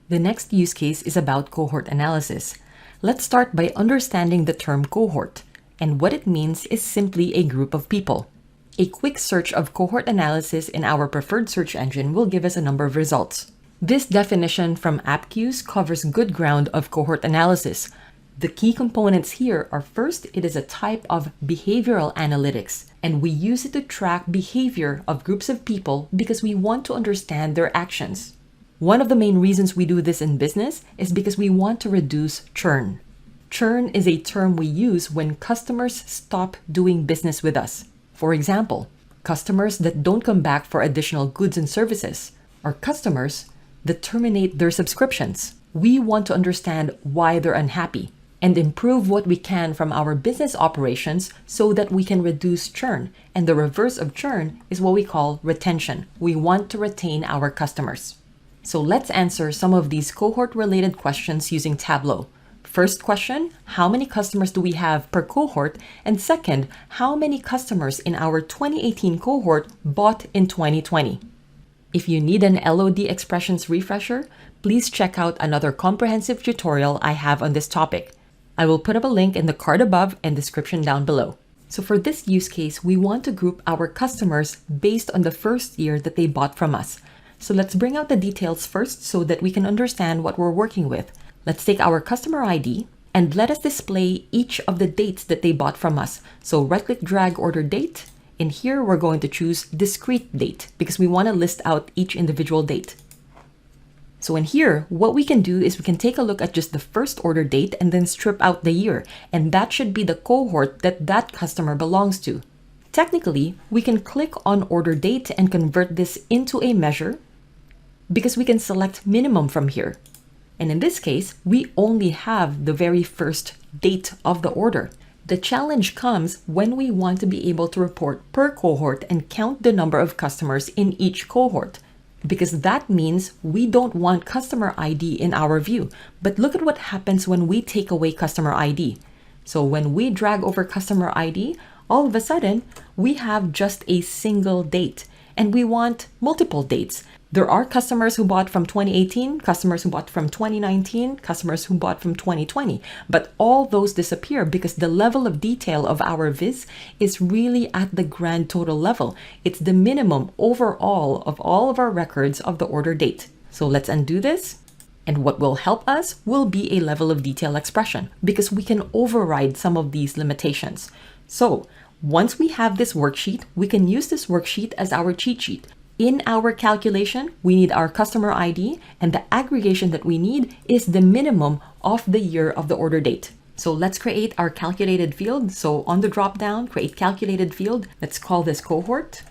The next use case is about cohort analysis. Let's start by understanding the term cohort, and what it means is simply a group of people. A quick search of cohort analysis in our preferred search engine will give us a number of results. This definition from AppQues covers good ground of cohort analysis. The key components here are: first, it is a type of behavioral analytics, and we use it to track behavior of groups of people because we want to understand their actions. One of the main reasons we do this in business is because we want to reduce churn. Churn is a term we use when customers stop doing business with us. For example, customers that don't come back for additional goods and services, or customers that terminate their subscriptions. We want to understand why they're unhappy and improve what we can from our business operations so that we can reduce churn. And the reverse of churn is what we call retention. We want to retain our customers. So let's answer some of these cohort-related questions using Tableau. First question, how many customers do we have per cohort? And second, how many customers in our 2018 cohort bought in 2020? If you need an LOD expressions refresher, please check out another comprehensive tutorial I have on this topic. I will put up a link in the card above and description down below. So for this use case, we want to group our customers based on the first year that they bought from us. So let's bring out the details first so that we can understand what we're working with. Let's take our customer ID and let us display each of the dates that they bought from us. So right-click, drag, order date. In here, we're going to choose discrete date because we want to list out each individual date. So in here, what we can do is we can take a look at just the first order date and then strip out the year. And that should be the cohort that that customer belongs to. Technically, we can click on order date and convert this into a measure because we can select minimum from here. And in this case, we only have the very first date of the order. The challenge comes when we want to be able to report per cohort and count the number of customers in each cohort, because that means we don't want customer ID in our view. But look at what happens when we take away customer ID. So when we drag over customer ID, all of a sudden, we have just a single date, and we want multiple dates. There are customers who bought from 2018, customers who bought from 2019, customers who bought from 2020, but all those disappear because the level of detail of our viz is really at the grand total level. It's the minimum overall of all of our records of the order date. So let's undo this. And what will help us will be a level of detail expression because we can override some of these limitations. So once we have this worksheet, we can use this worksheet as our cheat sheet. In our calculation, we need our customer ID, and the aggregation that we need is the minimum of the year of the order date. So let's create our calculated field. So on the drop down, create calculated field. Let's call this cohort.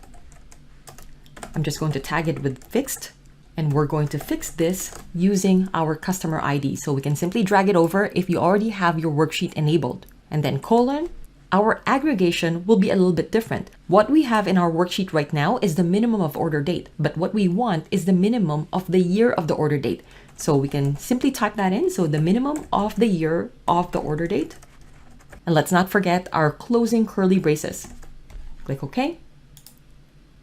I'm just going to tag it with fixed, and we're going to fix this using our customer ID. So we can simply drag it over if you already have your worksheet enabled, and then colon. Our aggregation will be a little bit different. What we have in our worksheet right now is the minimum of order date, but what we want is the minimum of the year of the order date. So we can simply type that in. So the minimum of the year of the order date. And let's not forget our closing curly braces. Click OK.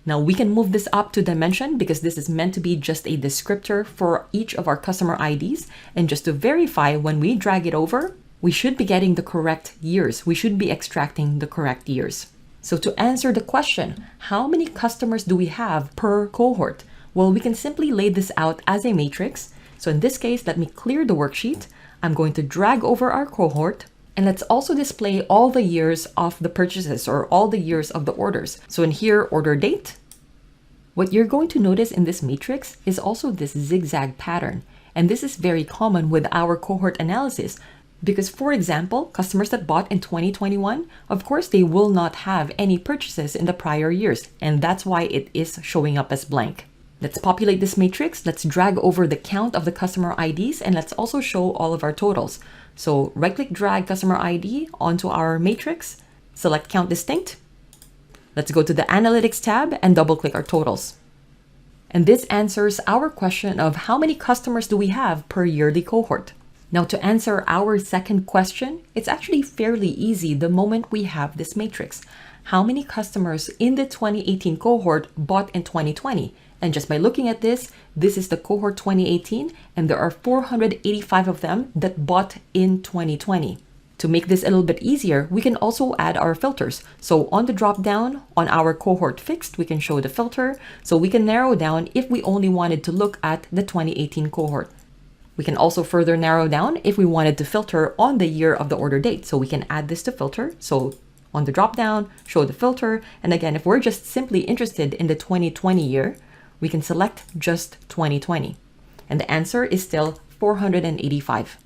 Now we can move this up to dimension because this is meant to be just a descriptor for each of our customer IDs. And just to verify, when we drag it over, we should be getting the correct years. We should be extracting the correct years. So to answer the question, how many customers do we have per cohort? Well, we can simply lay this out as a matrix. So in this case, let me clear the worksheet. I'm going to drag over our cohort, and let's also display all the years of the purchases or all the years of the orders. So in here, order date. What you're going to notice in this matrix is also this zigzag pattern. And this is very common with our cohort analysis. Because, for example, customers that bought in 2021, of course, they will not have any purchases in the prior years. And that's why it is showing up as blank. Let's populate this matrix. Let's drag over the count of the customer IDs. And let's also show all of our totals. So right-click, drag customer ID onto our matrix. Select count distinct. Let's go to the analytics tab and double-click our totals. And this answers our question of how many customers do we have per yearly cohort. Now, to answer our second question, it's actually fairly easy the moment we have this matrix. How many customers in the 2018 cohort bought in 2020? And just by looking at this is the cohort 2018, and there are 485 of them that bought in 2020. To make this a little bit easier, we can also add our filters. So on the drop down on our cohort fixed, we can show the filter. So we can narrow down if we only wanted to look at the 2018 cohort. We can also further narrow down if we wanted to filter on the year of the order date. So we can add this to filter. So on the drop down, show the filter. And again, if we're just simply interested in the 2020 year, we can select just 2020. And the answer is still 485.